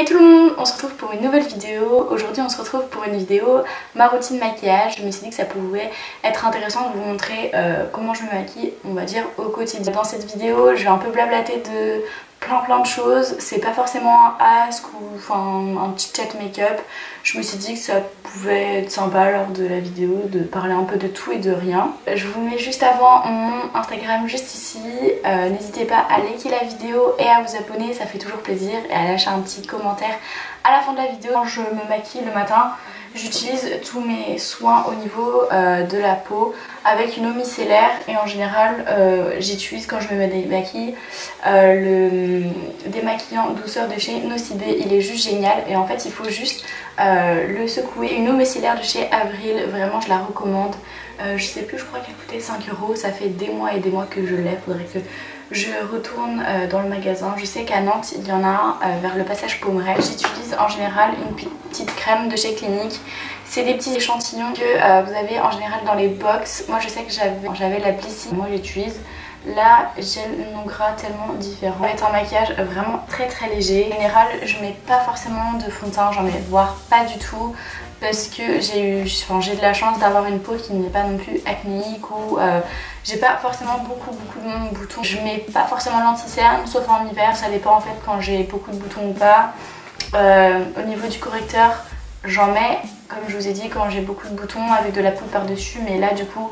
Hey tout le monde, on se retrouve pour une nouvelle vidéo. Aujourd'hui on se retrouve pour une vidéo ma routine maquillage. Je me suis dit que ça pouvait être intéressant de vous montrer comment je me maquille, on va dire, au quotidien. Dans cette vidéo je vais un peu blablater de plein de choses. C'est pas forcément un ask ou un petit chat make-up. Je me suis dit que ça pouvait être sympa lors de la vidéo de parler un peu de tout et de rien. Je vous mets juste avant mon Instagram juste ici. N'hésitez pas à liker la vidéo et à vous abonner, ça fait toujours plaisir, et à lâcher un petit commentaire à la fin de la vidéo. Quand je me maquille le matin, j'utilise tous mes soins au niveau de la peau avec une eau micellaire, et en général j'utilise quand je me démaquille le démaquillant douceur de chez Nocibé. Il est juste génial, et en fait il faut juste le secouer. Une eau micellaire de chez Avril, vraiment je la recommande. Je sais plus, je crois qu'elle coûtait 5 €. Ça fait des mois et des mois que je l'ai, faudrait que je retourne dans le magasin. Je sais qu'à Nantes il y en a un vers le passage Pomerel. J'utilise en général une petite crème de chez Clinique. C'est des petits échantillons que vous avez en général dans les box. Moi je sais que j'avais la Blissy, moi j'utilise la gel non gras tellement différent. Ça va être un maquillage vraiment très léger. En général je mets pas forcément de fond de teint, j'en mets voire pas du tout, parce que j'ai de la chance d'avoir une peau qui n'est pas non plus acnéique, ou j'ai pas forcément beaucoup de boutons. Je mets pas forcément l'anti-cerne sauf en hiver, ça dépend en fait quand j'ai beaucoup de boutons ou pas. Au niveau du correcteur, j'en mets, comme je vous ai dit, quand j'ai beaucoup de boutons avec de la poudre par dessus, mais là du coup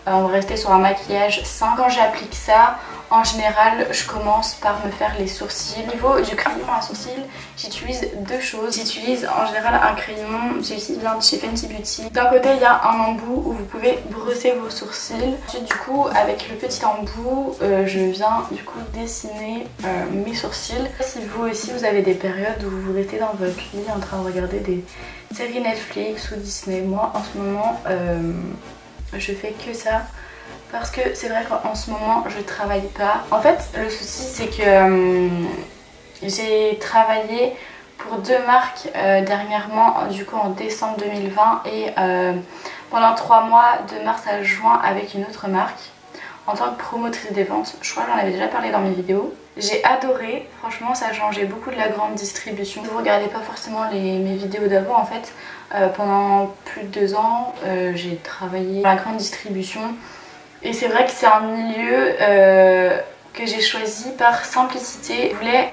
on va rester sur un maquillage sain. Quand j'applique ça, en général je commence par me faire les sourcils. Au niveau du crayon à sourcils, j'utilise deux choses. J'utilise en général un crayon, celui-ci vient de chez Fenty Beauty. D'un côté il y a un embout où vous pouvez brosser vos sourcils. Ensuite du coup avec le petit embout je viens du coup dessiner mes sourcils. Si vous aussi vous avez des périodes où vous restez dans votre lit en train de regarder des séries Netflix ou Disney, moi en ce moment je fais que ça, parce que c'est vrai qu'en ce moment je travaille pas. En fait le souci c'est que j'ai travaillé pour deux marques dernièrement, du coup en décembre 2020 et pendant 3 mois de mars à juin avec une autre marque en tant que promotrice des ventes. Je crois que j'en avais déjà parlé dans mes vidéos. J'ai adoré, franchement ça a changé beaucoup de la grande distribution. Si vous regardez pas forcément mes vidéos d'avant, en fait pendant plus de 2 ans j'ai travaillé dans la grande distribution, et c'est vrai que c'est un milieu que j'ai choisi par simplicité. Je voulais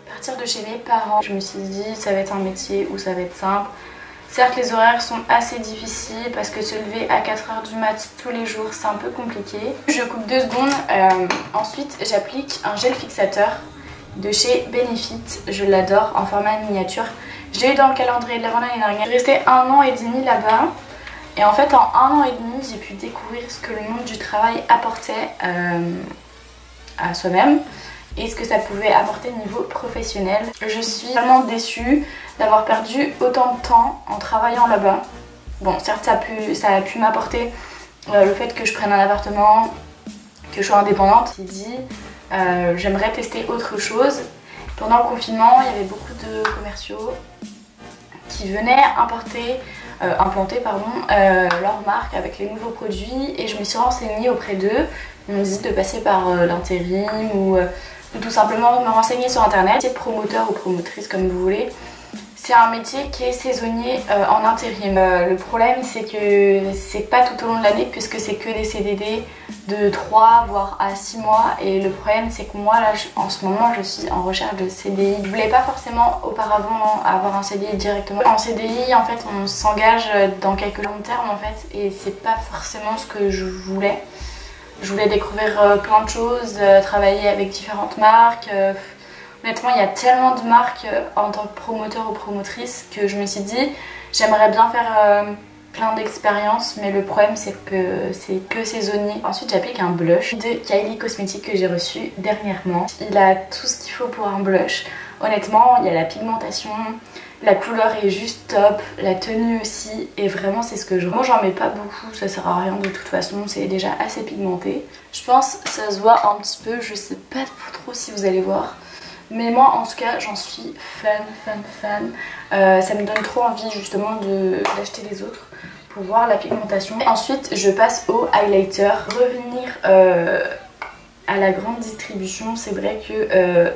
partir de chez mes parents, je me suis dit ça va être un métier où ça va être simple. Certes les horaires sont assez difficiles parce que se lever à 4 h du mat tous les jours c'est un peu compliqué. Je coupe 2 secondes, ensuite j'applique un gel fixateur de chez Benefit. Je l'adore, en format miniature. Je l'ai eu dans le calendrier de l'avant l'année dernière. Je suis restée 1 an et demi là-bas, et en fait en 1 an et demi j'ai pu découvrir ce que le monde du travail apportait à soi-même et ce que ça pouvait apporter au niveau professionnel. Je suis vraiment déçue d'avoir perdu autant de temps en travaillant là-bas. Bon certes ça a pu m'apporter le fait que je prenne un appartement, que je sois indépendante. J'ai dit j'aimerais tester autre chose. Pendant le confinement il y avait beaucoup de commerciaux qui venaient implanter leur marque avec les nouveaux produits, et je me suis renseignée auprès d'eux. Ils m'ont dit de passer par l'intérim ou de tout simplement me renseigner sur internet. C'est promoteur ou promotrice comme vous voulez. C'est un métier qui est saisonnier en intérim. Le problème c'est que c'est pas tout au long de l'année, puisque c'est que des CDD de 3 voire à 6 mois, et le problème c'est que moi là en ce moment je suis en recherche de CDI. Je voulais pas forcément auparavant avoir un CDI directement. En CDI en fait on s'engage dans quelques long terme en fait, et c'est pas forcément ce que je voulais. Je voulais découvrir plein de choses, travailler avec différentes marques. Honnêtement il y a tellement de marques en tant que promoteur ou promotrice que je me suis dit j'aimerais bien faire plein d'expériences, mais le problème c'est que saisonnier. Ensuite j'applique un blush de Kylie Cosmetics que j'ai reçu dernièrement. Il a tout ce qu'il faut pour un blush. Honnêtement il y a la pigmentation, la couleur est juste top, la tenue aussi, et vraiment c'est ce que je... Moi j'en mets pas beaucoup, ça sert à rien de toute façon, c'est déjà assez pigmenté. Je pense que ça se voit un petit peu, je sais pas trop si vous allez voir. Mais moi en tout cas j'en suis fan. Ça me donne trop envie justement d'acheter les autres pour voir la pigmentation. Ensuite je passe au highlighter. Revenir à la grande distribution, c'est vrai que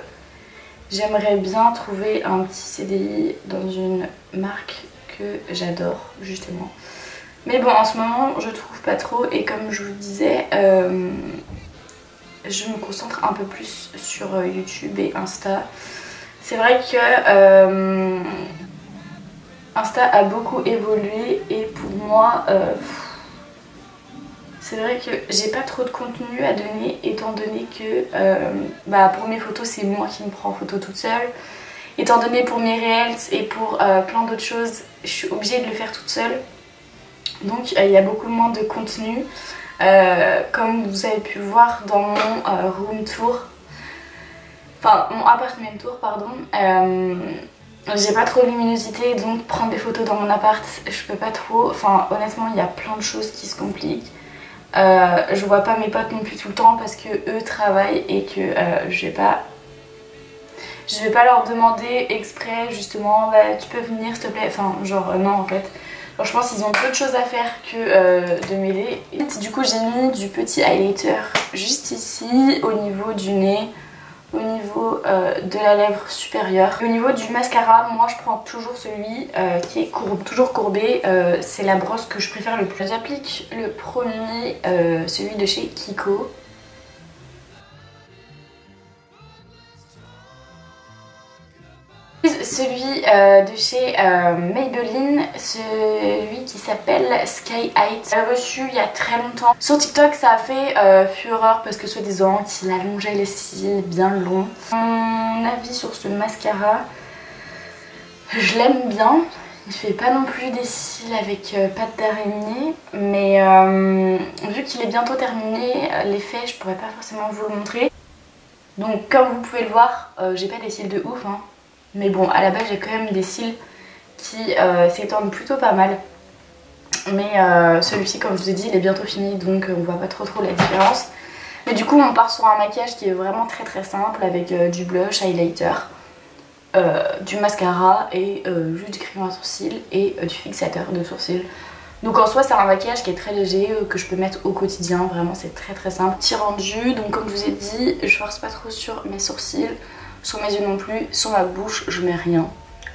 J'aimerais bien trouver un petit CDI dans une marque que j'adore justement. Mais bon, en ce moment je trouve pas trop et comme je vous le disais, je me concentre un peu plus sur YouTube et Insta. C'est vrai que Insta a beaucoup évolué et pour moi, c'est vrai que j'ai pas trop de contenu à donner étant donné que pour mes photos c'est moi qui me prends en photo toute seule. Étant donné pour mes reels et pour plein d'autres choses, je suis obligée de le faire toute seule. Donc il y a beaucoup moins de contenu. Comme vous avez pu le voir dans mon room tour, enfin mon apartment tour pardon, j'ai pas trop de luminosité donc prendre des photos dans mon appart je peux pas trop, enfin honnêtement il y a plein de choses qui se compliquent. Je vois pas mes potes non plus tout le temps parce que eux travaillent et que je vais pas leur demander exprès justement bah, tu peux venir s'il te plaît, enfin genre non en fait. Alors, je pense qu'ils ont peu de choses à faire que de m'aider. Du coup j'ai mis du petit highlighter juste ici au niveau du nez, au niveau de la lèvre supérieure. Au niveau du mascara, moi je prends toujours celui qui est toujours courbé. C'est la brosse que je préfère le plus. J'applique le premier, celui de chez Kiko. Celui de chez Maybelline, celui qui s'appelle Sky Height. J'ai reçu il y a très longtemps. Sur TikTok ça a fait fureur parce que soi-disant qu'il allongeait les cils bien longs. Mon avis sur ce mascara, je l'aime bien. Il fait pas non plus des cils avec pattes d'araignée, mais vu qu'il est bientôt terminé, l'effet je pourrais pas forcément vous le montrer. Donc comme vous pouvez le voir, j'ai pas des cils de ouf hein. Mais bon, à la base j'ai quand même des cils qui s'étendent plutôt pas mal. Mais celui-ci, comme je vous ai dit, il est bientôt fini, donc on voit pas trop la différence. Mais du coup, on part sur un maquillage qui est vraiment très simple avec du blush, highlighter, du mascara et juste du crayon à sourcils et du fixateur de sourcils. Donc en soi, c'est un maquillage qui est très léger, que je peux mettre au quotidien, vraiment c'est très simple. Petit rendu, donc comme je vous ai dit, je force pas trop sur mes sourcils. Sur mes yeux non plus, sur ma bouche je mets rien,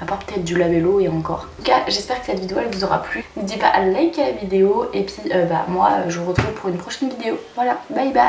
à part peut-être du labello et encore. En tout cas j'espère que cette vidéo elle vous aura plu. N'hésitez pas à liker la vidéo et puis moi je vous retrouve pour une prochaine vidéo. Voilà, bye bye.